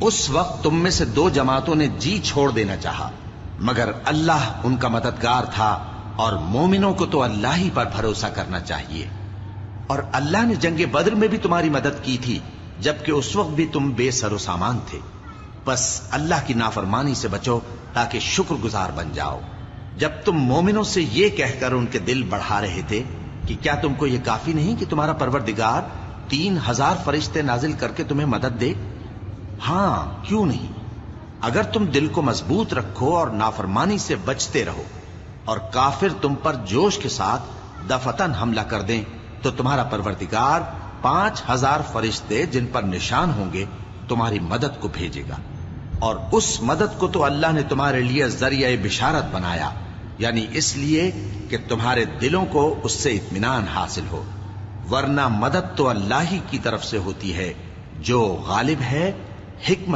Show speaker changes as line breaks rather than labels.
اس وقت تم میں سے دو جماعتوں نے جی چھوڑ دینا چاہا، مگر اللہ ان کا مددگار تھا، اور مومنوں کو تو اللہ ہی پر بھروسہ کرنا چاہیے۔ اور اللہ نے جنگ بدر میں بھی تمہاری مدد کی تھی، جبکہ اس وقت بھی تم بے سر و سامان تھے۔ بس اللہ کی نافرمانی سے بچو تاکہ شکر گزار بن جاؤ۔ جب تم مومنوں سے یہ کہہ کر ان کے دل بڑھا رہے تھے کہ کیا تم کو یہ کافی نہیں کہ تمہارا پروردگار 3000 فرشتے نازل کر کے تمہیں مدد دے؟ ہاں، کیوں نہیں؟ اگر تم دل کو مضبوط رکھو اور نافرمانی سے بچتے رہو، اور کافر تم پر جوش کے ساتھ دفتن حملہ کر دیں، تو تمہارا پروردگار 5000 فرشتے جن پر نشان ہوں گے تمہاری مدد کو بھیجے گا۔ اور اس مدد کو تو اللہ نے تمہارے لیے ذریعہ بشارت بنایا، یعنی اس لیے کہ تمہارے دلوں کو اس سے اطمینان حاصل ہو، ورنہ مدد تو اللہ ہی کی طرف سے ہوتی ہے جو غالب ہے، حکمت